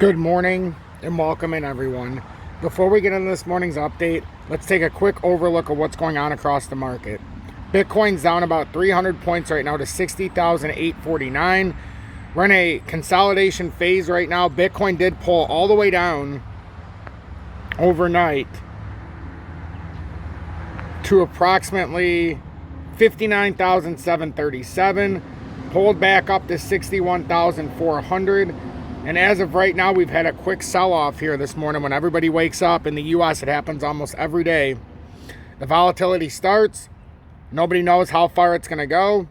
Good morning and welcome in, everyone. Before we get into this morning's update, let's take a quick overlook of what's going on across the market. Bitcoin's down about 300 points right now to 60,849. We're in a consolidation phase right now. Bitcoin did pull all the way down overnight to approximately 59,737, pulled back up to 61,400. And as of right now, we've had a quick sell-off here this morning. When everybody wakes up in the U.S., it happens almost every day. The volatility starts. Nobody knows how far it's going to go.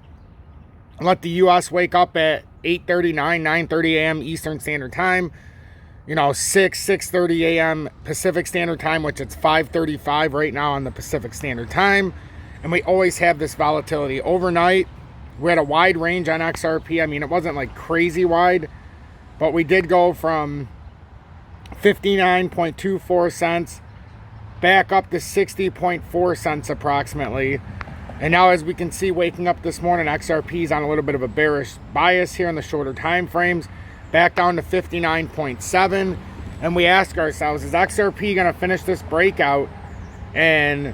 Let the U.S. wake up at 8:30, 9:30 a.m. Eastern Standard Time. 6:30 a.m. Pacific Standard Time, which it's 5:35 right now on the Pacific Standard Time. And we always have this volatility. Overnight, we had a wide range on XRP. I mean, it wasn't like crazy wide, but we did go from 59.24 cents back up to 60.4 cents approximately. And now, as we can see, waking up this morning, XRP is on a little bit of a bearish bias here in the shorter time frames, back down to 59.7. And we ask ourselves, is XRP going to finish this breakout and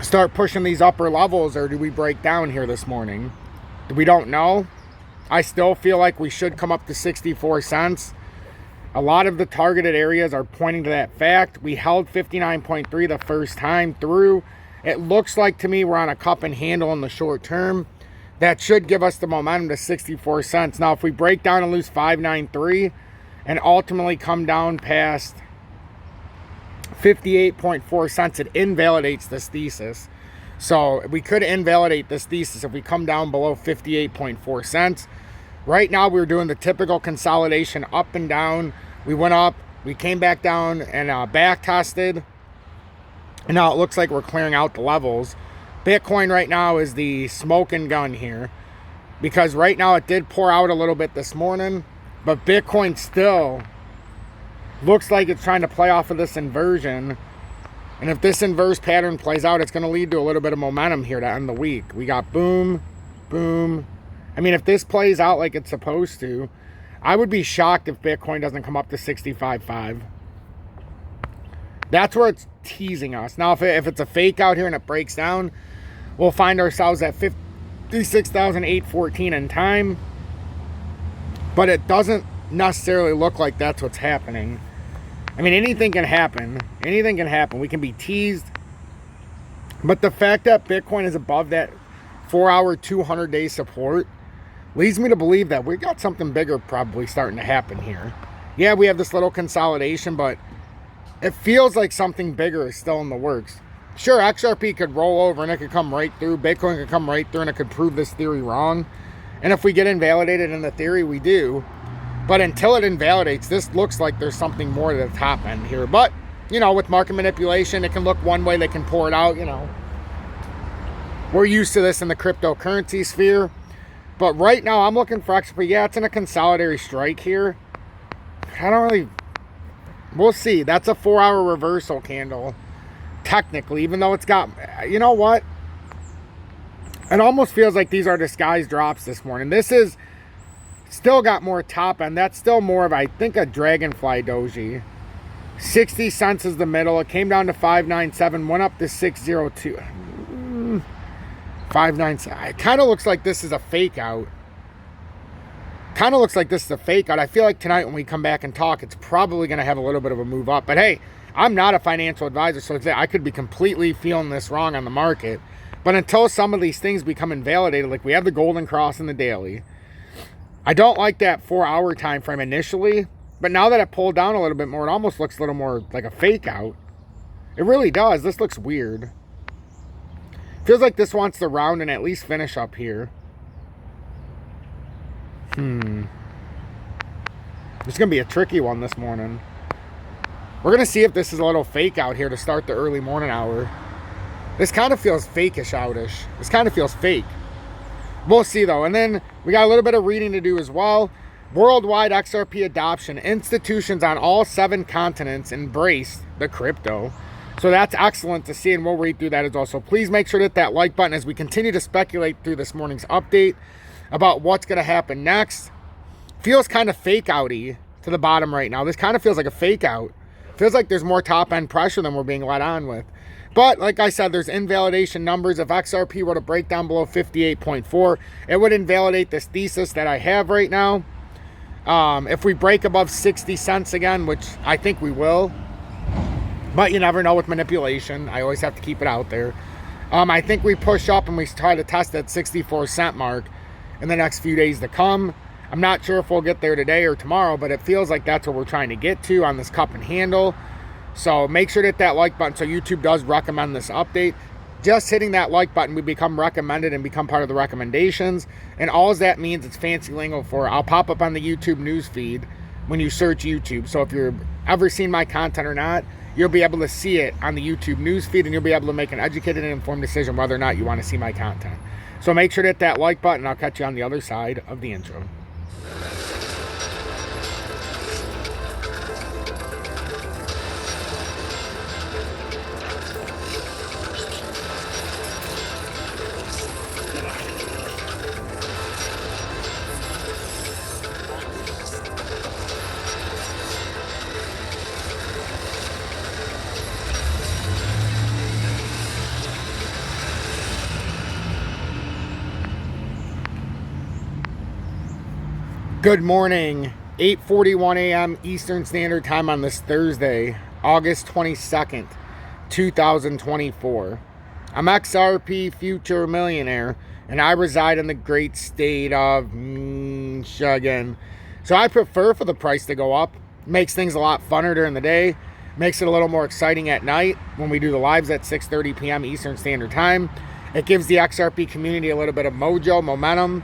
start pushing these upper levels, or do we break down here this morning? We don't know. I still feel like we should come up to 64 cents. A lot of the targeted areas are pointing to that fact. We held 59.3 the first time through. It looks like to me we're on a cup and handle in the short term. That should give us the momentum to 64 cents. Now, if we break down and lose 593 and ultimately come down past 58.4 cents, it invalidates this thesis. So we could invalidate this thesis if we come down below 58.4 cents. Right now, we're doing the typical consolidation up and down. We went up, we came back down and back tested. And now it looks like we're clearing out the levels. Bitcoin right now is the smoking gun here, because right now it did pour out a little bit this morning, but Bitcoin still looks like it's trying to play off of this inversion. And if this inverse pattern plays out, it's going to lead to a little bit of momentum here to end the week. We got boom, boom. I mean, if this plays out like it's supposed to, I would be shocked if Bitcoin doesn't come up to 65.5. That's where it's teasing us. Now, if it's a fake out here and it breaks down, we'll find ourselves at 56,814 in time. But it doesn't necessarily look like that's what's happening. I mean, anything can happen. Anything can happen. We can be teased. But the fact that Bitcoin is above that 4-hour, 200-day support leads me to believe that we got something bigger probably starting to happen here. Yeah, we have this little consolidation, but it feels like something bigger is still in the works. Sure, XRP could roll over and it could come right through. Bitcoin could come right through and it could prove this theory wrong. And if we get invalidated in the theory, we do. But until it invalidates, this looks like there's something more to the top end here. But, with market manipulation, it can look one way, they can pour it out, We're used to this in the cryptocurrency sphere. But right now, I'm looking for XRP. Yeah, it's in a consolidatory strike here. I don't really... We'll see. That's a 4-hour reversal candle, technically, even though it's got... You know what? It almost feels like these are disguised drops this morning. This is... Still got more top end. That's still more of, I think, a dragonfly doji. 60 cents is the middle. It came down to 597, went up to 602. 597. It kind of looks like this is a fake out. I feel like tonight when we come back and talk, it's probably going to have a little bit of a move up. But hey, I'm not a financial advisor, so I could be completely feeling this wrong on the market. But until some of these things become invalidated, like we have the golden cross in the daily, I don't like that 4-hour time frame initially, but now that it pulled down a little bit more, it almost looks a little more like a fake out. It really does. This looks weird. Feels like this wants to round and at least finish up here. It's going to be a tricky one this morning. We're going to see if this is a little fake out here to start the early morning hour. This kind of feels fake-ish outish. This kind of feels fake. We'll see, though. And then we got a little bit of reading to do as well. Worldwide XRP adoption. Institutions on all 7 continents embrace the crypto. So that's excellent to see, and we'll read through that as well. So please make sure to hit that like button as we continue to speculate through this morning's update about what's going to happen next. Feels kind of fake outy. to the bottom right now. This kind of feels like a fake out. Feels like there's more top end pressure than we're being let on with. But like I said, there's invalidation numbers. If XRP were to break down below 58.4, it would invalidate this thesis that I have right now. If we break above 60 cents again, which I think we will, but you never know with manipulation. I always have to keep it out there. I think we push up and we try to test that 64-cent mark in the next few days to come. I'm not sure if we'll get there today or tomorrow, but it feels like that's what we're trying to get to on this cup and handle. So make sure to hit that like button so YouTube does recommend this update. Just hitting that like button, we become recommended and become part of the recommendations. And all that means, it's fancy lingo for I'll pop up on the YouTube news feed when you search YouTube. So if you're ever seen my content or not, you'll be able to see it on the YouTube news feed, and you'll be able to make an educated and informed decision whether or not you want to see my content. So make sure to hit that like button. I'll catch you on the other side of the intro. Good morning, 8:41 a.m. Eastern Standard Time on this Thursday, August 22nd, 2024. I'm XRP Future Millionaire, and I reside in the great state of Michigan. So I prefer for the price to go up. Makes things a lot funner during the day. Makes it a little more exciting at night when we do the lives at 6:30 p.m. Eastern Standard Time. It gives the XRP community a little bit of mojo, momentum.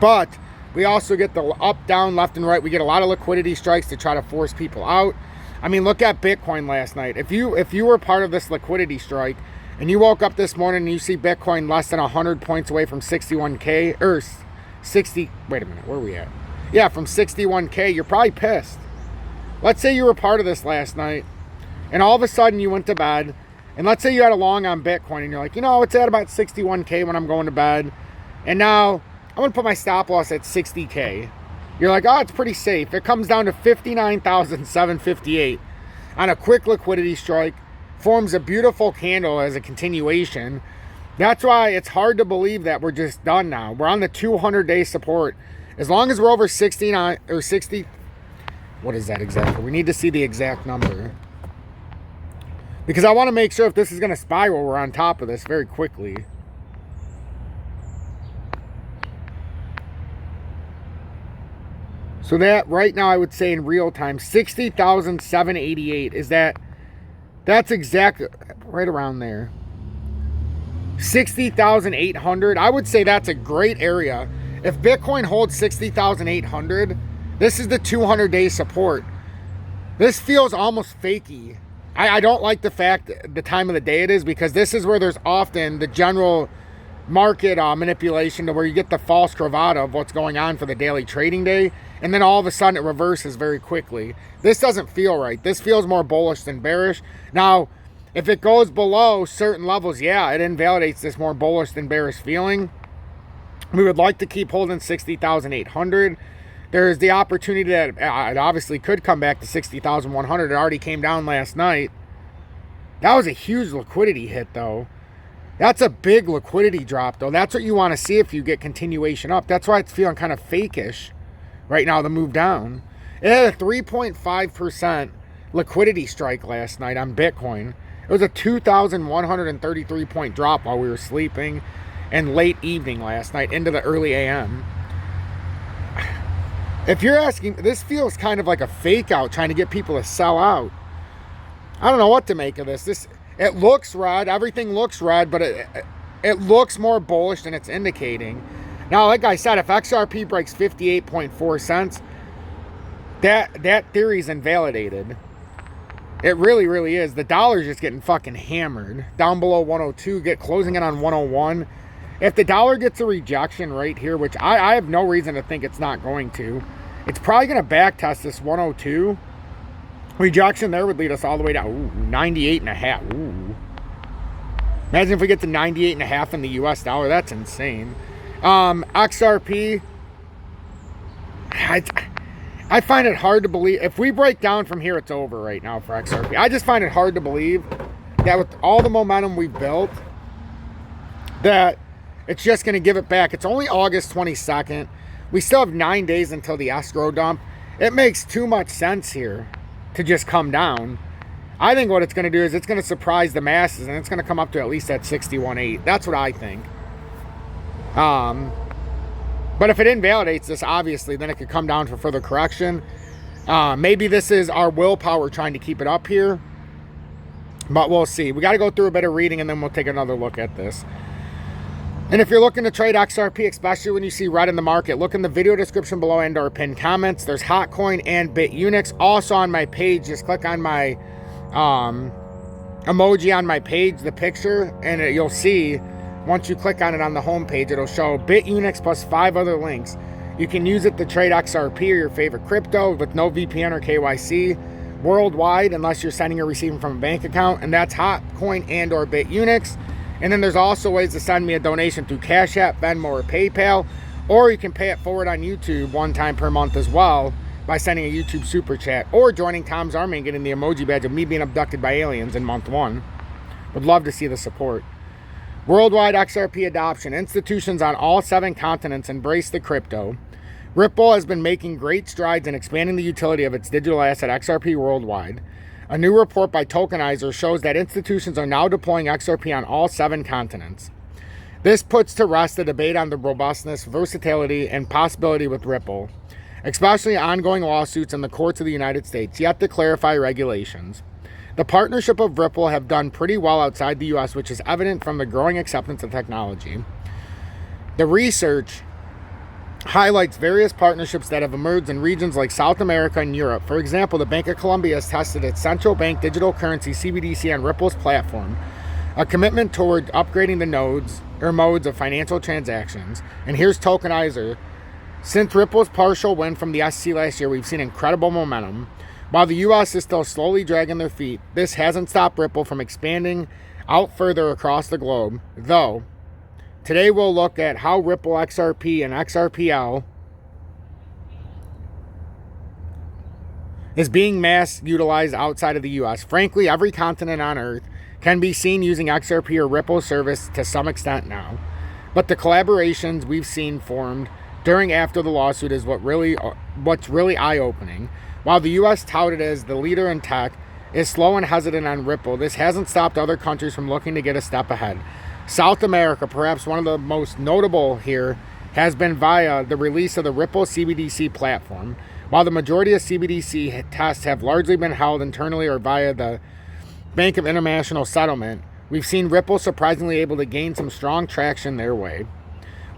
But we also get the up, down, left, and right. We get a lot of liquidity strikes to try to force people out. I mean, look at Bitcoin last night. If you were part of this liquidity strike and you woke up this morning and you see Bitcoin less than 100 points away from 61K, or 60, wait a minute, where are we at? Yeah, from 61K, you're probably pissed. Let's say you were part of this last night and all of a sudden you went to bed, and let's say you had a long on Bitcoin and you're like, you know, it's at about 61K when I'm going to bed, and now I'm going to put my stop loss at 60K. You're like, oh, it's pretty safe. It comes down to 59,758 on a quick liquidity strike. Forms a beautiful candle as a continuation. That's why it's hard to believe that we're just done now. We're on the 200-day support. As long as we're over 69 or 60. What is that exactly? We need to see the exact number. Because I want to make sure if this is going to spiral, we're on top of this very quickly. So that right now I would say in real time, 60,788 is that's exactly right around there. 60,800. I would say that's a great area. If Bitcoin holds 60,800, this is the 200-day support. This feels almost fakey. I don't like the fact the time of the day it is, because this is where there's often the general market manipulation to where you get the false cravata of what's going on for the daily trading day, and then all of a sudden it reverses very quickly. This doesn't feel right. This feels more bullish than bearish. Now, if it goes below certain levels, yeah, it invalidates this more bullish than bearish feeling. We would like to keep holding 60,800. There's the opportunity that it obviously could come back to 60,100. It already came down last night. That was a huge liquidity hit, though. That's a big liquidity drop, though. That's what you want to see if you get continuation up. That's why it's feeling kind of fakish right now, the move down. It had a 3.5% liquidity strike last night on Bitcoin. It was a 2,133 point drop while we were sleeping and late evening last night into the early AM. If you're asking, this feels kind of like a fake out trying to get people to sell out. I don't know what to make of this. It looks red. Everything looks red, but it looks more bullish than it's indicating. Now, like I said, if XRP breaks 58.4 cents, that theory is invalidated. It really, really is. The dollar's just getting fucking hammered. Down below 102, closing it on 101. If the dollar gets a rejection right here, which I have no reason to think it's not going to, it's probably going to back test this 102. Rejection there would lead us all the way down. Ooh, 98.5. Ooh. Imagine if we get to 98.5 in the US dollar. That's insane. XRP. I I find it hard to believe. If we break down from here, it's over right now for XRP. I just find it hard to believe that with all the momentum we've built, that it's just going to give it back. It's only August 22nd. We still have 9 days until the escrow dump. It makes too much sense here to just come down. I think what it's going to do is it's going to surprise the masses, and it's going to come up to at least that 61.8. That's what I think. But if it invalidates this, obviously, then it could come down for further correction. Maybe this is our willpower trying to keep it up here. But we'll see. We got to go through a bit of reading, and then we'll take another look at this. And if you're looking to trade XRP, especially when you see red in the market, look in the video description below and or pinned comments. There's HOTCOIN and BITUNIX. Also on my page, just click on my emoji on my page, the picture, and you'll see, once you click on it on the home page, it'll show BITUNIX plus 5 other links. You can use it to trade XRP or your favorite crypto with no VPN or KYC worldwide unless you're sending or receiving from a bank account, and that's HOTCOIN and or BITUNIX. And then there's also ways to send me a donation through Cash App, Venmo, or PayPal, or you can pay it forward on YouTube 1 time per month as well by sending a YouTube super chat or joining Tom's Army and getting the emoji badge of me being abducted by aliens in month 1. Would love to see the support. Worldwide XRP adoption. Institutions on all 7 continents embrace the crypto. Ripple has been making great strides in expanding the utility of its digital asset XRP worldwide. A new report by Tokenizer shows that institutions are now deploying XRP on all 7 continents. This puts to rest the debate on the robustness, versatility, and possibility with Ripple, especially ongoing lawsuits in the courts of the United States, yet to clarify regulations. The partnership of Ripple have done pretty well outside the US, which is evident from the growing acceptance of technology. The research highlights various partnerships that have emerged in regions like South America and Europe. For example, the Bank of Colombia has tested its central bank digital currency CBDC on Ripple's platform, a commitment toward upgrading the nodes or modes of financial transactions. And here's Tokenizer. Since Ripple's partial win from the SEC last year, we've seen incredible momentum. While the US is still slowly dragging their feet, this hasn't stopped Ripple from expanding out further across the globe, though. Today we'll look at how Ripple XRP and XRPL is being mass utilized outside of the US. Frankly, every continent on Earth can be seen using XRP or Ripple service to some extent now. But the collaborations we've seen formed during after the lawsuit is what's really eye-opening. While the US touted as the leader in tech is slow and hesitant on Ripple, this hasn't stopped other countries from looking to get a step ahead. South America, perhaps one of the most notable here, has been via the release of the Ripple CBDC platform. While the majority of CBDC tests have largely been held internally or via the Bank of International Settlement, we've seen Ripple surprisingly able to gain some strong traction their way.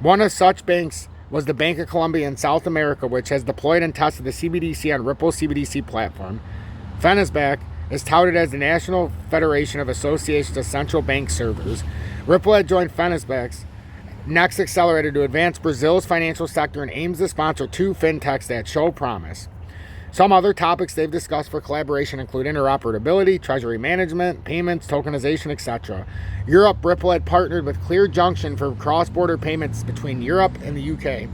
One of such banks was the Bank of Colombia in South America, which has deployed and tested the CBDC on Ripple's CBDC platform. Fenasbac is touted as the National Federation of Associations of Central Bank Servers. Ripple had joined Fenasbac's next accelerator to advance Brazil's financial sector and aims to sponsor 2 fintechs that show promise. Some other topics they've discussed for collaboration include interoperability, treasury management, payments, tokenization, etc. Europe, Ripple had partnered with Clear Junction for cross-border payments between Europe and the UK.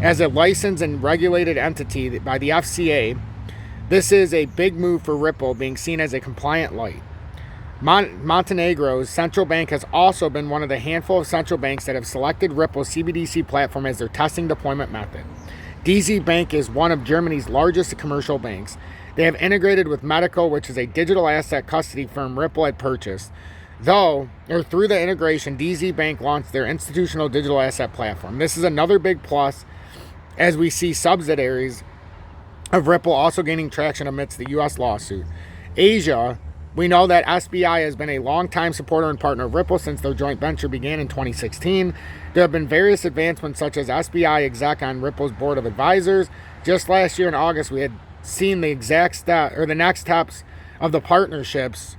As a licensed and regulated entity by the FCA, this is a big move for Ripple, being seen as a compliant light. Montenegro's central bank has also been one of the handful of central banks that have selected Ripple's CBDC platform as their testing deployment method. DZ Bank is one of Germany's largest commercial banks. They have integrated with Medico, which is a digital asset custody firm Ripple had purchased. Through the integration, DZ Bank launched their institutional digital asset platform. This is another big plus as we see subsidiaries of Ripple also gaining traction amidst the U.S. lawsuit. Asia, we know that SBI has been a long-time supporter and partner of Ripple since their joint venture began in 2016. There have been various advancements such as SBI exec on Ripple's board of advisors. Just last year in August, we had seen the next steps of the partnerships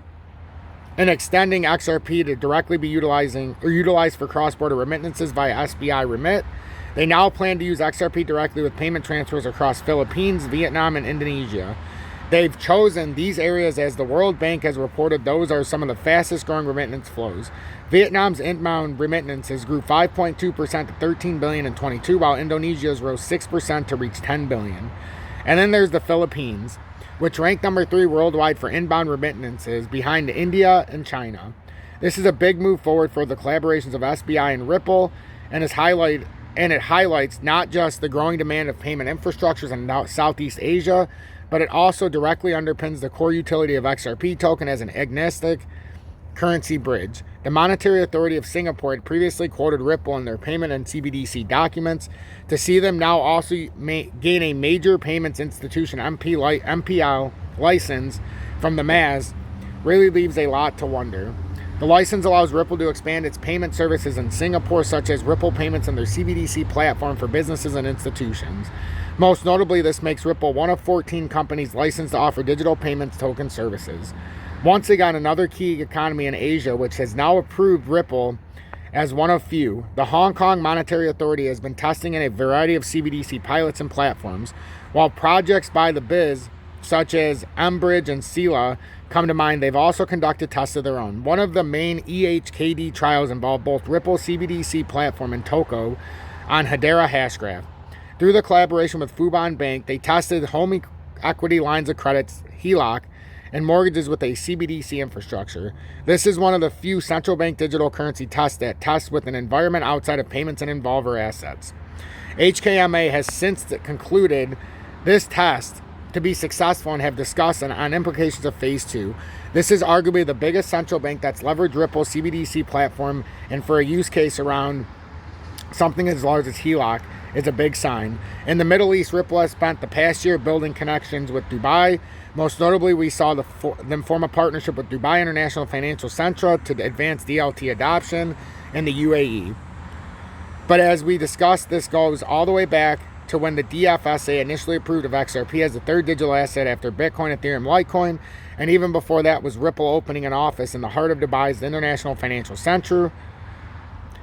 in extending XRP to directly be utilized for cross-border remittances via SBI Remit. They now plan to use XRP directly with payment transfers across Philippines, Vietnam, and Indonesia. They've chosen these areas as the World Bank has reported those are some of the fastest growing remittance flows. Vietnam's inbound remittances grew 5.2% to $13 billion in 22, while Indonesia's rose 6% to reach $10 billion. And then there's the Philippines, which ranked number 3 worldwide for inbound remittances behind India and China. This is a big move forward for the collaborations of SBI and Ripple, and it highlights not just the growing demand of payment infrastructures in Southeast Asia, but it also directly underpins the core utility of XRP token as an agnostic currency bridge. The Monetary Authority of Singapore had previously quoted Ripple in their payment and CBDC documents. To see them now also gain a major payments institution MPL license from the MAS really leaves a lot to wonder. The license allows Ripple to expand its payment services in Singapore, such as Ripple Payments and their CBDC platform for businesses and institutions. Most notably, this makes Ripple one of 14 companies licensed to offer digital payments token services. Once again, another key economy in Asia, which has now approved Ripple as one of few. The Hong Kong Monetary Authority has been testing in a variety of CBDC pilots and platforms, while projects by the Biz, such as Mbridge and Sila, come to mind. They've also conducted tests of their own. One of the main EHKD trials involved both Ripple CBDC platform and Toko on Hedera Hashgraph. Through the collaboration with Fubon Bank, they tested home equity lines of credits, HELOC, and mortgages with a CBDC infrastructure. This is one of the few central bank digital currency tests that tests with an environment outside of payments and involver assets. HKMA has since concluded this test to be successful and have discussed on implications of phase 2. This is arguably the biggest central bank that's leveraged Ripple CBDC platform, and for a use case around something as large as HELOC is a big sign. In the Middle East, Ripple has spent the past year building connections with Dubai. Most notably, we saw them form a partnership with Dubai International Financial Centre to advance DLT adoption in the UAE. But as we discussed, this goes all the way back to when the DFSA initially approved of XRP as the third digital asset after Bitcoin, Ethereum, Litecoin, and even before that was Ripple opening an office in the heart of Dubai's International Financial Centre.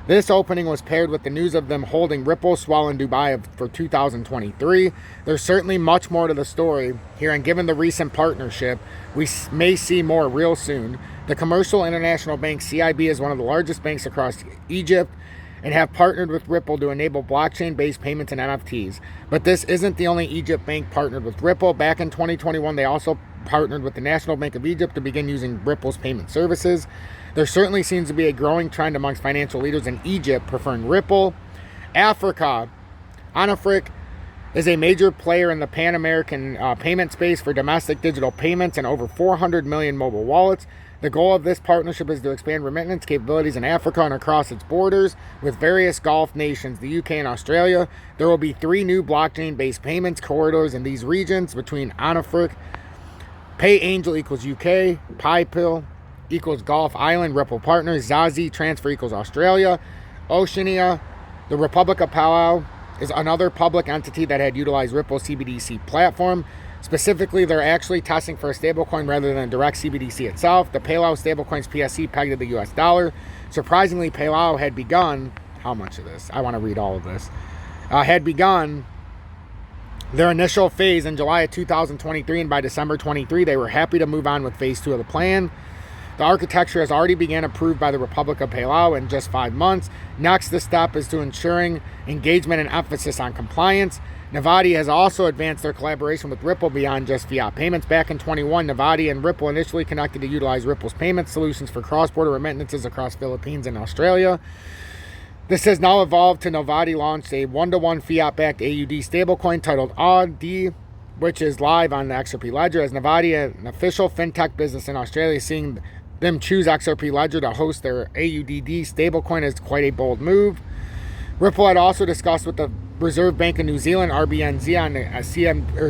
This opening was paired with the news of them holding Ripple Swell in Dubai for 2023. There's certainly much more to the story here, and given the recent partnership, we may see more real soon. The Commercial International Bank, CIB, is one of the largest banks across Egypt and have partnered with Ripple to enable blockchain-based payments and NFTs. But this isn't the only Egypt bank partnered with Ripple. Back in 2021, they also partnered with the National Bank of Egypt to begin using Ripple's payment services. There certainly seems to be a growing trend amongst financial leaders in Egypt preferring Ripple. Africa. Anafric is a major player in the Pan-American payment space for domestic digital payments and over 400 million mobile wallets. The goal of this partnership is to expand remittance capabilities in Africa and across its borders with various Gulf nations, the UK and Australia. There will be 3 new blockchain-based payments corridors in these regions between Anafric, PayAngel equals UK, PayPal equals Gulf Island, Ripple partners, Zazi transfer equals Australia, Oceania. The Republic of Palau is another public entity that had utilized Ripple's CBDC platform. Specifically, they're actually testing for a stablecoin rather than direct CBDC itself. The Palau stablecoin's PSC pegged to the US dollar. Surprisingly, Palau had begun, how much of this? I want to read all of this. Had begun their initial phase in July of 2023, and by December 23, they were happy to move on with phase 2 of the plan. The architecture has already begun approved by the Republic of Palau in just 5 months. Next, the step is to ensuring engagement and emphasis on compliance. Navati has also advanced their collaboration with Ripple beyond just fiat payments. Back in 2021, Navati and Ripple initially connected to utilize Ripple's payment solutions for cross-border remittances across Philippines and Australia. This has now evolved to Navati launched a 1-to-1 fiat-backed AUD stablecoin titled AUD, which is live on the XRP Ledger. As Navati, an official fintech business in Australia, seeing them choose XRP Ledger to host their AUDD stablecoin is quite a bold move. Ripple had also discussed with the Reserve Bank of New Zealand, RBNZ, on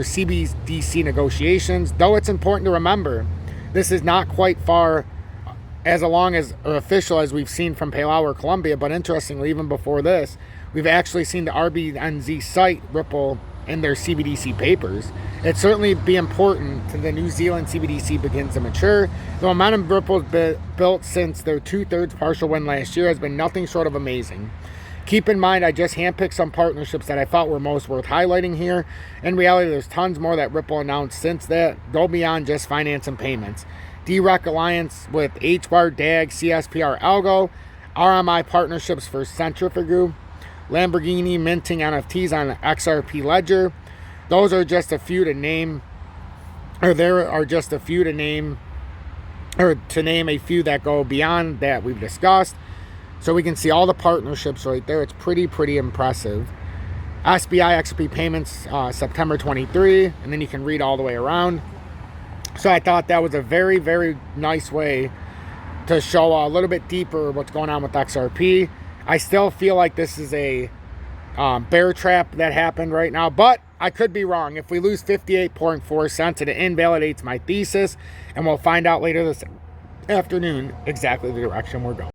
CBDC negotiations. Though it's important to remember, this is not quite far as along as or official as we've seen from Palau or Colombia, but interestingly, even before this, we've actually seen the RBNZ cite Ripple in their CBDC papers. It'd certainly be important to the New Zealand CBDC begins to mature. The momentum Ripple's built since their 2/3 partial win last year has been nothing short of amazing. Keep in mind, I just handpicked some partnerships that I felt were most worth highlighting here. In reality, there's tons more that Ripple announced since that go beyond just finance and payments. DREC alliance with HBAR, DAG, CSPR, Algo, RMI partnerships for Centrifugu, Lamborghini minting NFTs on XRP Ledger, those are just a few to name, or there are just a few to name, or to name a few that go beyond that we've discussed. So we can see all the partnerships right there. It's pretty impressive. SBI XRP payments, September 23, and then you can read all the way around. So I thought that was a very nice way to show a little bit deeper what's going on with XRP. I still feel like this is a bear trap that happened right now, but I could be wrong. If we lose 58.4 cents, it invalidates my thesis, and we'll find out later this afternoon exactly the direction we're going.